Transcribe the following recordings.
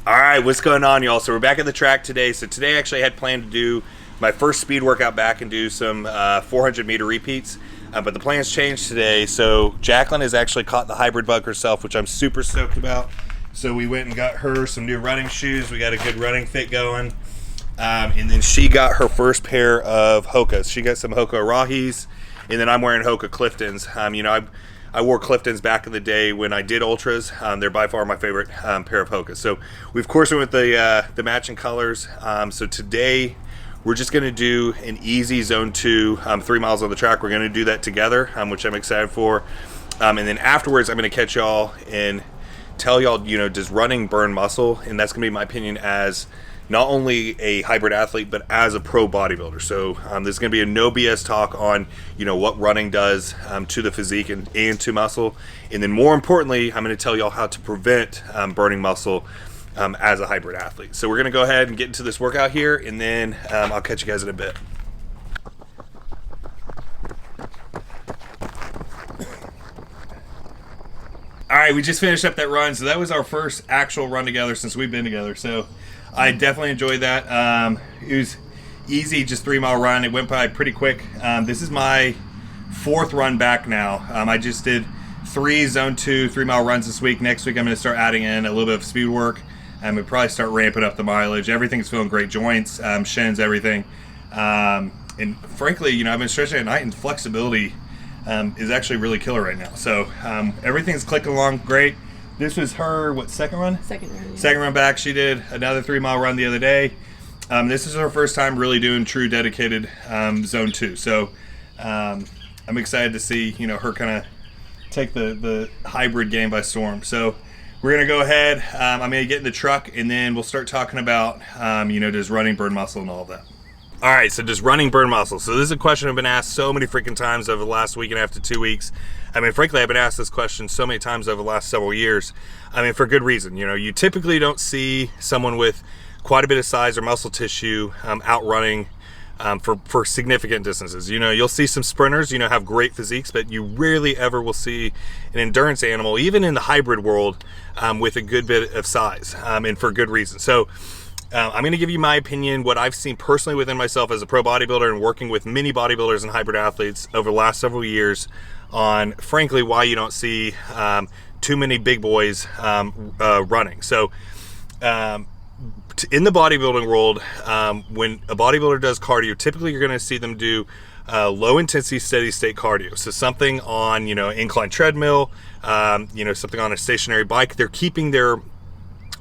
All right, what's going on, y'all? So we're back at the track today. So today, actually, I had planned to do my first speed workout back and do some 400-meter repeats. But the plans changed today. So Jacqueline has actually caught the hybrid bug herself, which I'm super stoked about. So we went and got her some new running shoes. We got a good running fit going. And then she got her first pair of Hokas. She got some Hoka Rahis, and then I'm wearing Hoka Cliftons. I wore Cliftons back in the day when I did ultras. They're by far my favorite pair of Hokas. So we of course went with the matching colors. So today we're just going to do an easy zone 2, 3 miles on the track. We're going to do that together, which I'm excited for. And then afterwards, I'm going to catch y'all and tell y'all, does running burn muscle? And that's going to be my opinion as not only a hybrid athlete, but as a pro bodybuilder. So there's going to be a no BS talk on, what running does to the physique and to muscle. And then more importantly, I'm going to tell y'all how to prevent burning muscle as a hybrid athlete. So we're going to go ahead and get into this workout here, and then I'll catch you guys in a bit. All right, we just finished up that run. So that was our first actual run together since we've been together. So I definitely enjoyed that. It was easy, just 3 mile run. It went by pretty quick. This is my 4th run back now. I just did 3 zone 2 3 mile runs this week. Next week I'm going to start adding in a little bit of speed work. We'll probably start ramping up the mileage. Everything's feeling great, joints, shins, everything. And frankly, I've been stretching at night, and flexibility is actually really killer right now. So everything's clicking along great. This was her, second run? Second run, yeah. Second run back. She did another 3 mile run the other day. This is her first time really doing true dedicated zone 2. So I'm excited to see, her kind of take the hybrid game by storm. So we're going to go ahead. I'm going to get in the truck, and then we'll start talking about, does running burn muscle and all of that. All right, so does running burn muscle? So this is a question I've been asked so many freaking times over the last week and a half to 2 weeks. Frankly, I've been asked this question so many times over the last several years. For good reason. You typically don't see someone with quite a bit of size or muscle tissue outrunning for significant distances. You'll see some sprinters, have great physiques, but you rarely ever will see an endurance animal, even in the hybrid world, with a good bit of size, and for good reason. So I'm going to give you my opinion, what I've seen personally within myself as a pro bodybuilder and working with many bodybuilders and hybrid athletes over the last several years on, frankly, why you don't see too many big boys running. So in the bodybuilding world, when a bodybuilder does cardio, typically you're going to see them do low intensity steady state cardio. So something on, incline treadmill, something on a stationary bike. They're keeping their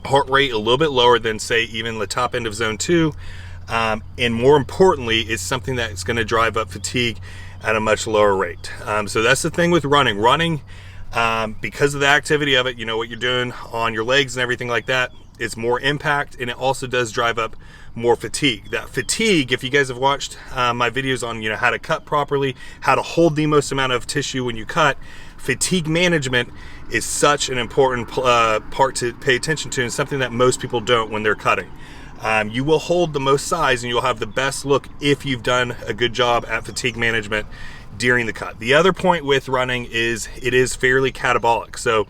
heart rate a little bit lower than, say, even the top end of zone 2. And more importantly, it's something that's going to drive up fatigue at a much lower rate. So that's the thing with running. Running, because of the activity of it, what you're doing on your legs and everything like that, it's more impact, and it also does drive up more fatigue. That fatigue, if you guys have watched my videos on how to cut properly, how to hold the most amount of tissue when you cut, fatigue management is such an important part to pay attention to, and something that most people don't when they're cutting. You will hold the most size, and you'll have the best look if you've done a good job at fatigue management during the cut. The other point with running is it is fairly catabolic. So,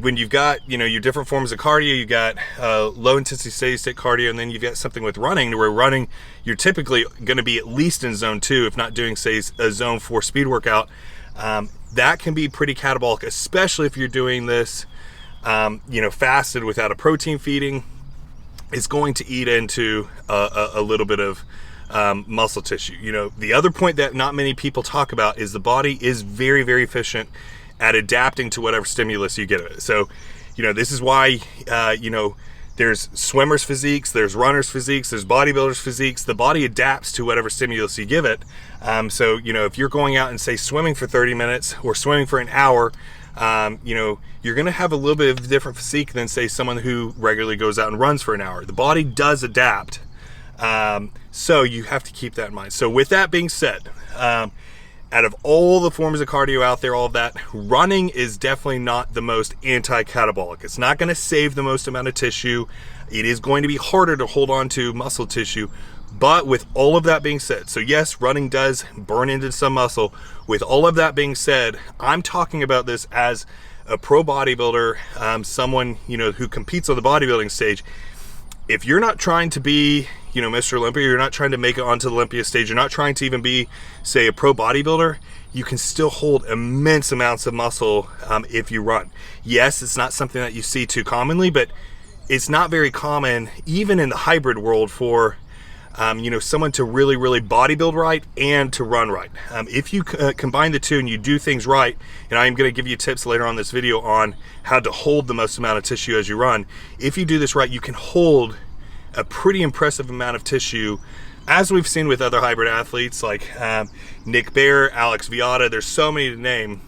when you've got, your different forms of cardio, you got low intensity steady state cardio, and then you've got something with running, where running, you're typically going to be at least in zone 2, if not doing, say, a zone 4 speed workout. That can be pretty catabolic, especially if you're doing this, fasted without a protein feeding. It's going to eat into a little bit of muscle tissue. The other point that not many people talk about is the body is very, very efficient at adapting to whatever stimulus you get of it. So, this is why, there's swimmers' physiques, there's runners' physiques, there's bodybuilders' physiques. The body adapts to whatever stimulus you give it. So, if you're going out and, say, swimming for 30 minutes or swimming for an hour, you're going to have a little bit of different physique than, say, someone who regularly goes out and runs for an hour. The body does adapt. So you have to keep that in mind. So with that being said, out of all the forms of cardio out there, all of that, running is definitely not the most anti-catabolic. It's not going to save the most amount of tissue. It is going to be harder to hold on to muscle tissue. But with all of that being said, so yes, running does burn into some muscle. With all of that being said, I'm talking about this as a pro bodybuilder, someone, you know, who competes on the bodybuilding stage, if you're not trying to be, you know, Mr. Olympia, you're not trying to make it onto the Olympia stage, you're not trying to even be, say, a pro bodybuilder, you can still hold immense amounts of muscle if you run. Yes, it's not something that you see too commonly, but it's not very common, even in the hybrid world, for you know, someone to really, really bodybuild right and to run right. If you combine the two and you do things right, and I'm going to give you tips later on this video on how to hold the most amount of tissue as you run. If you do this right, you can hold a pretty impressive amount of tissue, as we've seen with other hybrid athletes like Nick Bare, Alex Viada. There's so many to name.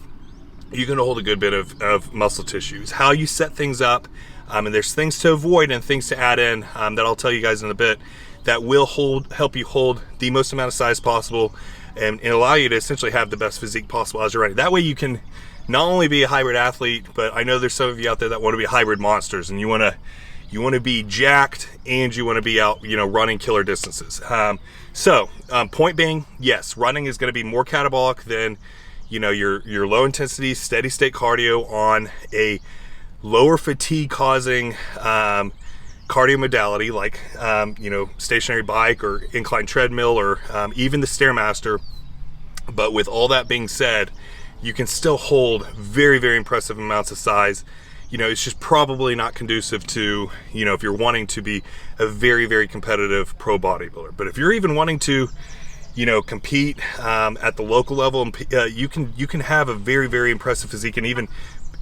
You can hold a good bit of muscle tissue. It's how you set things up, and there's things to avoid and things to add in that I'll tell you guys in a bit, that will help you hold the most amount of size possible and allow you to essentially have the best physique possible as you're running. That way you can not only be a hybrid athlete, but I know there's some of you out there that want to be hybrid monsters, and you want to be jacked and you want to be out, you know, running killer distances. Point being, yes, running is going to be more catabolic than, you know, your low intensity steady state cardio on a lower fatigue causing cardio modality like you know, stationary bike or incline treadmill or even the Stairmaster. But with all that being said, you can still hold very, very impressive amounts of size. You know, it's just probably not conducive to, you know, if you're wanting to be a very, very competitive pro bodybuilder. But if you're even wanting to, you know, compete at the local level, and you can have a very, very impressive physique, and even,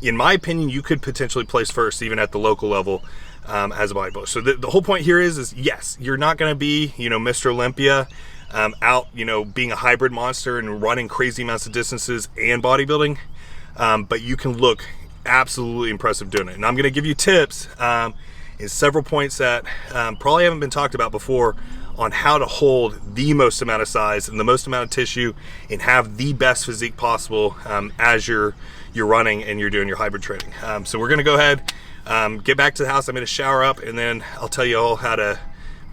in my opinion, you could potentially place first even at the local level as a bodybuilder. So the whole point here is yes, you're not going to be, you know, Mr. Olympia out, you know, being a hybrid monster and running crazy amounts of distances and bodybuilding, but you can look absolutely impressive doing it. And I'm going to give you tips in several points that probably haven't been talked about before on how to hold the most amount of size and the most amount of tissue and have the best physique possible as you're running and you're doing your hybrid training. So we're going to go ahead, get back to the house. I'm going to shower up, and then I'll tell you all how to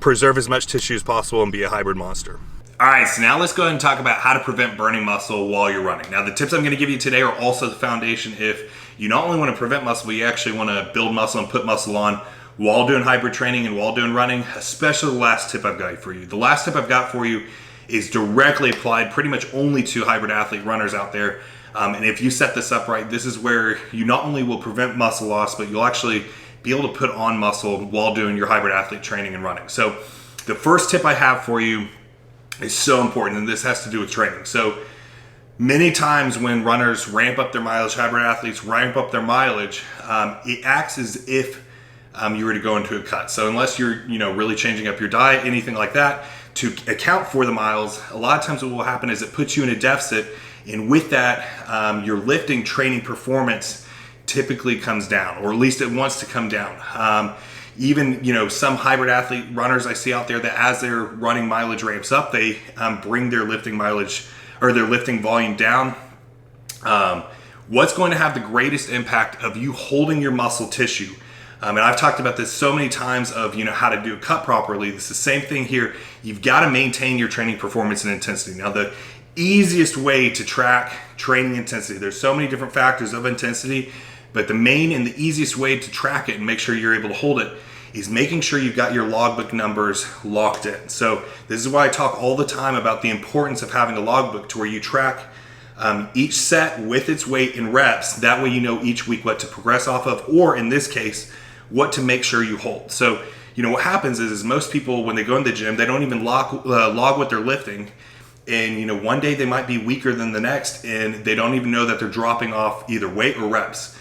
preserve as much tissue as possible and be a hybrid monster. All right, so now let's go ahead and talk about how to prevent burning muscle while you're running. Now, the tips I'm going to give you today are also the foundation if you not only want to prevent muscle, but you actually want to build muscle and put muscle on while doing hybrid training and while doing running, especially the last tip I've got for you. The last tip I've got for you is directly applied pretty much only to hybrid athlete runners out there. And if you set this up right, this is where you not only will prevent muscle loss, but you'll actually be able to put on muscle while doing your hybrid athlete training and running. So the first tip I have for you is so important, and this has to do with training. So many times when runners ramp up their mileage, hybrid athletes ramp up their mileage, it acts as if you were to go into a cut. So unless you're, you know, really changing up your diet, anything like that, to account for the miles, a lot of times what will happen is it puts you in a deficit, and with that, your lifting training performance typically comes down, or at least it wants to come down. Even, you know, some hybrid athlete runners I see out there that as their running mileage ramps up, they bring their lifting mileage or their lifting volume down. What's going to have the greatest impact of you holding your muscle tissue? And I've talked about this so many times of, you know, how to do a cut properly. It's the same thing here. You've got to maintain your training performance and intensity. Now, the easiest way to track training intensity, there's so many different factors of intensity, but the main and the easiest way to track it and make sure you're able to hold it is making sure you've got your logbook numbers locked in. So this is why I talk all the time about the importance of having a logbook to where you track each set with its weight in reps. That way you know each week what to progress off of, or in this case, what to make sure you hold. So, you know, what happens is most people, when they go in the gym, they don't even log what they're lifting. And, you know, one day they might be weaker than the next, and they don't even know that they're dropping off either weight or reps.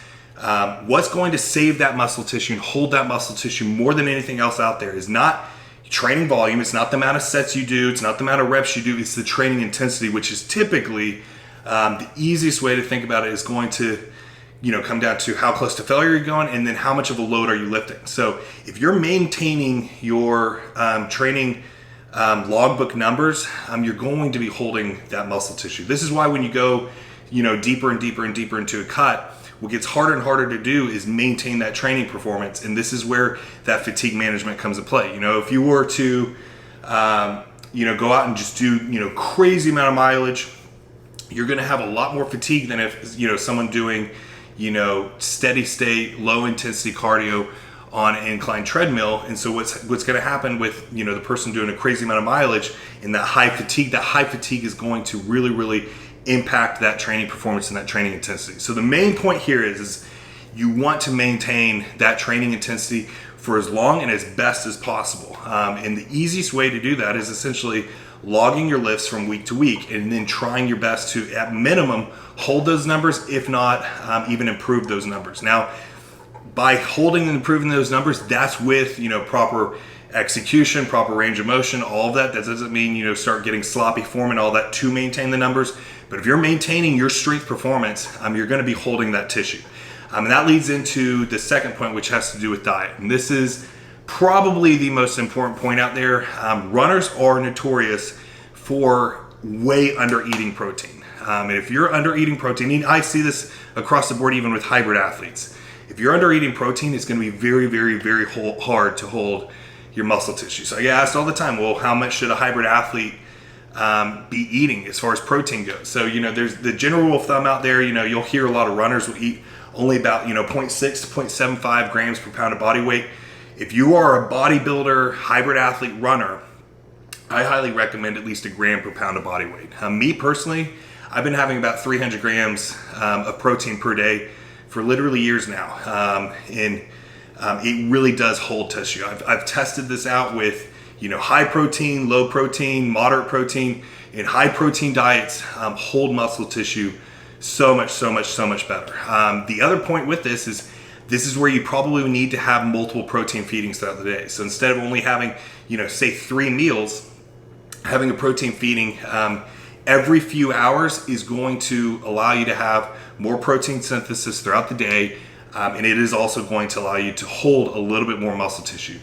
What's going to save that muscle tissue and hold that muscle tissue more than anything else out there is not training volume. It's not the amount of sets you do. It's not the amount of reps you do. It's the training intensity, which is typically the easiest way to think about it is going to, you know, come down to how close to failure you're going, and then how much of a load are you lifting. So if you're maintaining your training logbook numbers, you're going to be holding that muscle tissue. This is why when you go, you know, deeper and deeper and deeper into a cut, what gets harder and harder to do is maintain that training performance. And this is where that fatigue management comes into play. You know, if you were to, you know, go out and just do, you know, crazy amount of mileage, you're going to have a lot more fatigue than if, you know, someone doing, steady state, low intensity cardio on an incline treadmill. And so what's going to happen with, the person doing a crazy amount of mileage in that high fatigue is going to really, really impact that training performance and that training intensity. So the main point here is you want to maintain that training intensity for as long and as best as possible. And the easiest way to do that is essentially logging your lifts from week to week and then trying your best to, at minimum, hold those numbers, if not even improve those numbers. Now, by holding and improving those numbers, that's with, proper execution, proper range of motion, all of that. That doesn't mean, start getting sloppy form and all that to maintain the numbers. But if you're maintaining your strength performance, you're going to be holding that tissue. And that leads into the second point, which has to do with diet. And this is probably the most important point out there. Runners are notorious for way under eating protein. And if you're under eating protein, and I see this across the board even with hybrid athletes. If you're under eating protein, it's going to be very, very, very hard to hold your muscle tissue. So I get asked all the time, well, how much should a hybrid athlete be eating as far as protein goes? So, there's the general rule of thumb out there. You'll hear a lot of runners will eat only about 0.6 to 0.75 grams per pound of body weight. If you are a bodybuilder, hybrid athlete, runner, I highly recommend at least a gram per pound of body weight. Me personally, I've been having about 300 grams of protein per day for literally years now, and it really does hold tissue. I've tested this out with high protein, low protein, moderate protein, and high protein diets hold muscle tissue so much better. The other point with this is where you probably need to have multiple protein feedings throughout the day. So instead of only having, say 3 meals, having a protein feeding every few hours is going to allow you to have more protein synthesis throughout the day. And it is also going to allow you to hold a little bit more muscle tissue.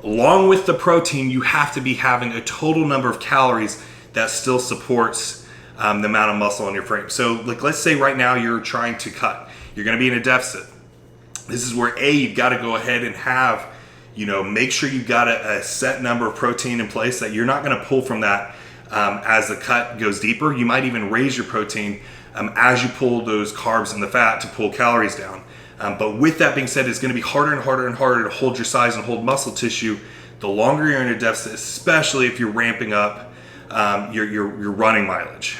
Along with the protein, you have to be having a total number of calories that still supports the amount of muscle on your frame. So let's say right now you're trying to cut. You're going to be in a deficit. This is where you've got to go ahead and have, make sure you've got a set number of protein in place that you're not going to pull from that as the cut goes deeper. You might even raise your protein as you pull those carbs and the fat to pull calories down. But with that being said, it's going to be harder and harder and harder to hold your size and hold muscle tissue the longer you're in a deficit, especially if you're ramping up your running mileage.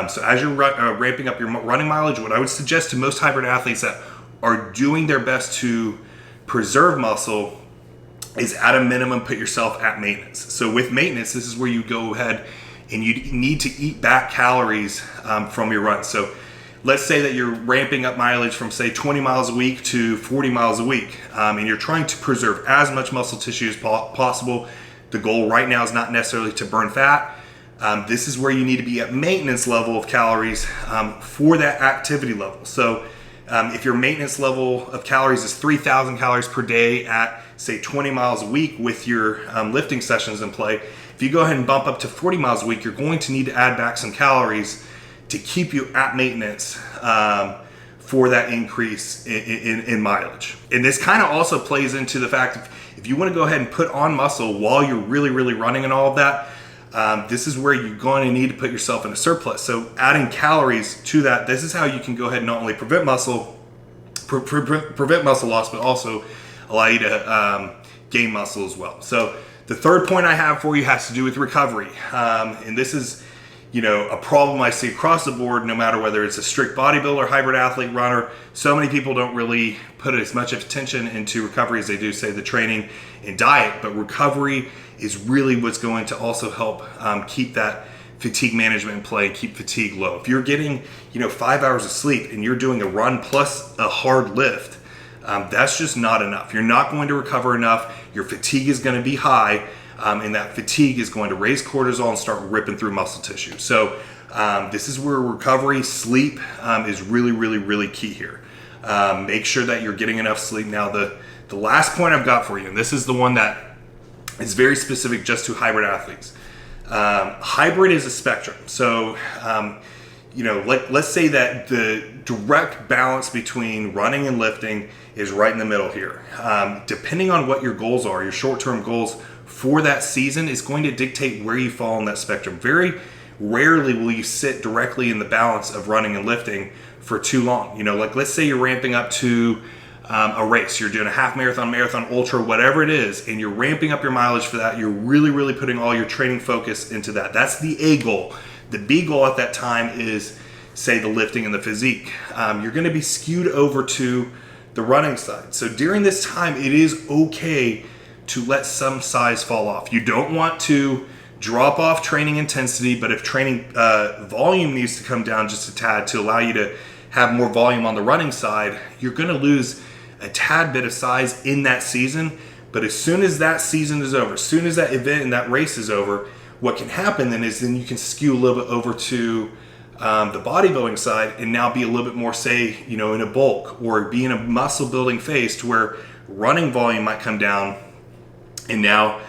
So as you're ramping up your running mileage, what I would suggest to most hybrid athletes that are doing their best to preserve muscle is at a minimum put yourself at maintenance. So with maintenance, this is where you go ahead and you need to eat back calories from your run. So let's say that you're ramping up mileage from say 20 miles a week to 40 miles a week, and you're trying to preserve as much muscle tissue as possible. The goal right now is not necessarily to burn fat. This is where you need to be at maintenance level of calories for that activity level. So if your maintenance level of calories is 3,000 calories per day at say 20 miles a week with your lifting sessions in play, if you go ahead and bump up to 40 miles a week, you're going to need to add back some calories to keep you at maintenance for that increase in mileage. And this kind of also plays into the fact if you want to go ahead and put on muscle while you're really running and all of that, this is where you're going to need to put yourself in a surplus. So adding calories to that, this is how you can go ahead and not only prevent muscle loss, but also allow you to gain muscle as well. So the third point I have for you has to do with recovery. And this is a problem I see across the board, no matter whether it's a strict bodybuilder, hybrid athlete, runner. So many people don't really put as much attention into recovery as they do, say, the training and diet. But recovery is really what's going to also help keep that fatigue management in play, keep fatigue low. If you're getting 5 hours of sleep and you're doing a run plus a hard lift, that's just not enough. You're not going to recover enough. Your fatigue is going to be high. And that fatigue is going to raise cortisol and start ripping through muscle tissue. So this is where recovery, sleep is really key here. Make sure that you're getting enough sleep. Now, the last point I've got for you, and this is the one that is very specific just to hybrid athletes. Hybrid is a spectrum. So, let's say that the direct balance between running and lifting is right in the middle here. Depending on what your goals are, your short-term goals for that season is going to dictate where you fall on that spectrum. Very rarely will you sit directly in the balance of running and lifting for too long. You know, like let's say you're ramping up to a race, you're doing a half marathon, marathon, ultra, whatever it is, and you're ramping up your mileage for that. You're really putting all your training focus into that. That's the A goal. The B goal at that time is, say, the lifting and the physique. You're going to be skewed over to the running side. So during this time, it is okay to let some size fall off. You don't want to drop off training intensity, but if training volume needs to come down just a tad to allow you to have more volume on the running side, you're going to lose a tad bit of size in that season. But as soon as that season is over, as soon as that event and that race is over, what can happen then is then you can skew a little bit over to the bodybuilding side and now be a little bit more, say, you know, in a bulk or be in a muscle building phase to where running volume might come down, and now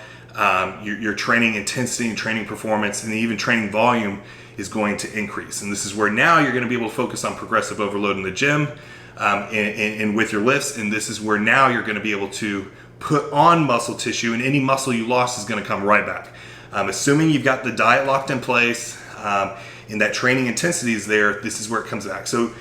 your training intensity and training performance and even training volume is going to increase. And this is where now you're going to be able to focus on progressive overload in the gym and with your lifts. And this is where now you're going to be able to put on muscle tissue, and any muscle you lost is going to come right back. Assuming you've got the diet locked in place and that training intensity is there, this is where it comes back. So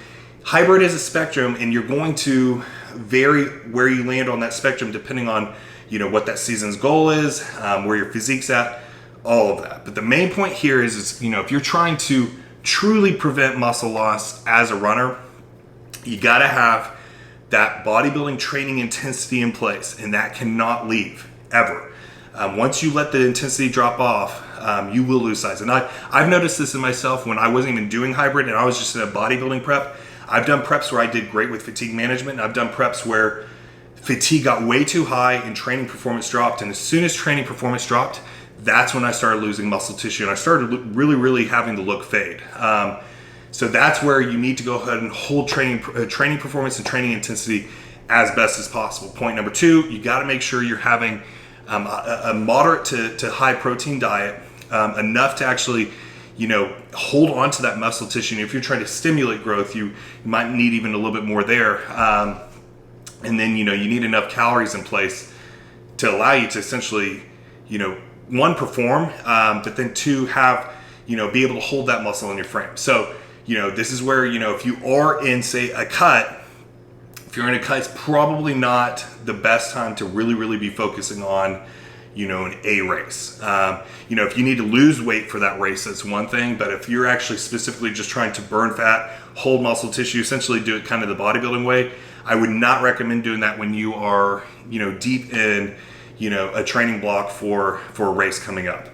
hybrid is a spectrum, and you're going to vary where you land on that spectrum depending on, you know, what that season's goal is, where your physique's at, all of that. But the main point here is, you know, if you're trying to truly prevent muscle loss as a runner, you got to have that bodybuilding training intensity in place, and that cannot leave ever. Once you let the intensity drop off, you will lose size. And I've noticed this in myself when I wasn't even doing hybrid and I was just in a bodybuilding prep. I've done preps where I did great with fatigue management. And I've done preps where fatigue got way too high and training performance dropped. And as soon as training performance dropped, that's when I started losing muscle tissue and I started really having the look fade. So that's where you need to go ahead and hold training performance and training intensity as best as possible. Point number 2, you got to make sure you're having a moderate to high protein diet, enough to actually, you know, hold on to that muscle tissue. And if you're trying to stimulate growth, you might need even a little bit more there. And then, you know, you need enough calories in place to allow you to essentially, you know, 1, perform, but then 2, have, you know, be able to hold that muscle in your frame. So, you know, this is where, you know, if you are in, say, a cut, if you're in a cut, it's probably not the best time to really be focusing on, you know, an A race. You know, if you need to lose weight for that race, that's one thing. But if you're actually specifically just trying to burn fat, hold muscle tissue, essentially do it kind of the bodybuilding way, I would not recommend doing that when you are, you know, deep in, you know, a training block for a race coming up.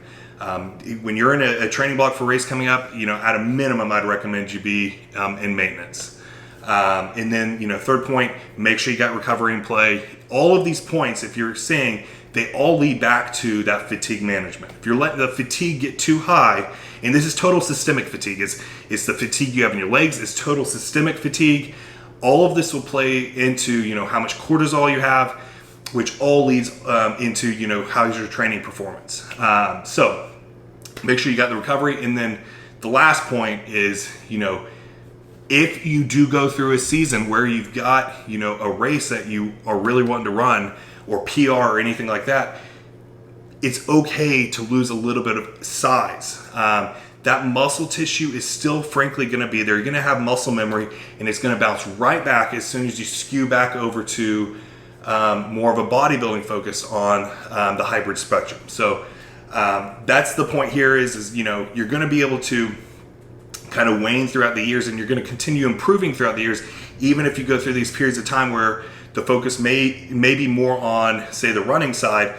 When you're in a training block for a race coming up, you know, at a minimum, I'd recommend you be in maintenance. And then, you know, third point, make sure you got recovery in play. All of these points, if you're saying, they all lead back to that fatigue management. If you're letting the fatigue get too high, and this is total systemic fatigue, it's the fatigue you have in your legs, it's total systemic fatigue. All of this will play into, you know, how much cortisol you have, which all leads into, you know, how's your training performance. So make sure you got the recovery. And then the last point is, you know, if you do go through a season where you've got, you know, a race that you are really wanting to run, or PR or anything like that, it's okay to lose a little bit of size. That muscle tissue is still frankly going to be there. You're going to have muscle memory, and it's going to bounce right back as soon as you skew back over to more of a bodybuilding focus on the hybrid spectrum. So that's the point here is, you know, you're going to be able to kind of wane throughout the years, and you're going to continue improving throughout the years, even if you go through these periods of time where the focus may be more on, say, the running side.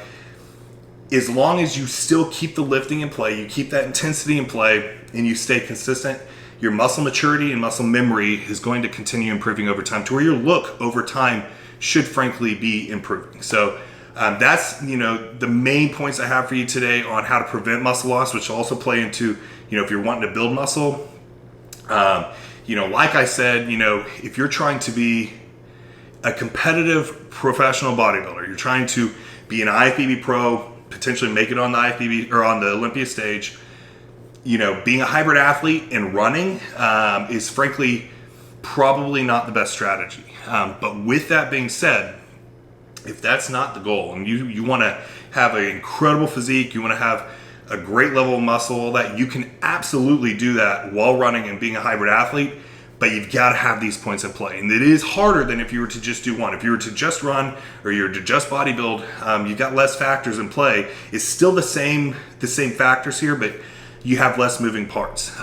As long as you still keep the lifting in play, you keep that intensity in play, and you stay consistent, your muscle maturity and muscle memory is going to continue improving over time to where your look over time should frankly be improving. So that's, you know, the main points I have for you today on how to prevent muscle loss, which will also play into, you know, if you're wanting to build muscle. You know, like I said, you know, if you're trying to be a competitive professional bodybuilder, you're trying to be an IFBB pro, potentially make it on the IFBB or on the Olympia stage, you know, being a hybrid athlete and running is frankly probably not the best strategy. But with that being said, if that's not the goal, and you want to have an incredible physique, you want to have a great level of muscle, all that, you can absolutely do that while running and being a hybrid athlete. but you've got to have these points in play. And it is harder than if you were to just do one. If you were to just run or you were to just bodybuild, you've got less factors in play. It's still the same factors here, but you have less moving parts.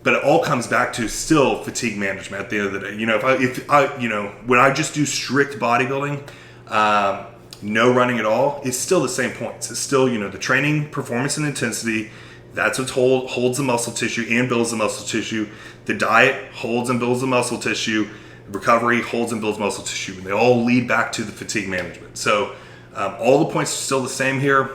But it all comes back to still fatigue management at the end of the day. You know, if I when I just do strict bodybuilding, no running at all, it's still the same points. It's still, the training, performance, and intensity. That's what holds the muscle tissue and builds the muscle tissue. The diet holds and builds the muscle tissue. Recovery holds and builds muscle tissue. And they all lead back to the fatigue management. So all the points are still the same here.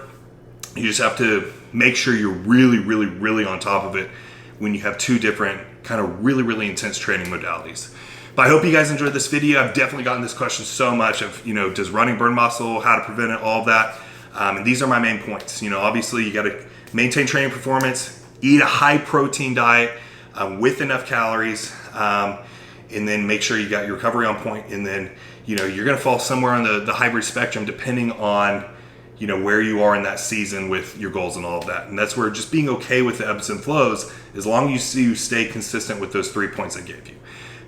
You just have to make sure you're really, really, really on top of it when you have two different kind of really, really intense training modalities. But I hope you guys enjoyed this video. I've definitely gotten this question so much of, does running burn muscle, how to prevent it, all of that. And these are my main points. Obviously you got to maintain training performance, eat a high protein diet with enough calories, and then make sure you got your recovery on point. And then, you're going to fall somewhere on the hybrid spectrum depending on, where you are in that season with your goals and all of that. And that's where just being okay with the ebbs and flows, as long as you stay consistent with those 3 points I gave you.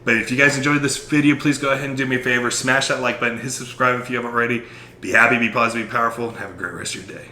But if you guys enjoyed this video, please go ahead and do me a favor, smash that like button, hit subscribe if you haven't already. Be happy, be positive, be powerful, and have a great rest of your day.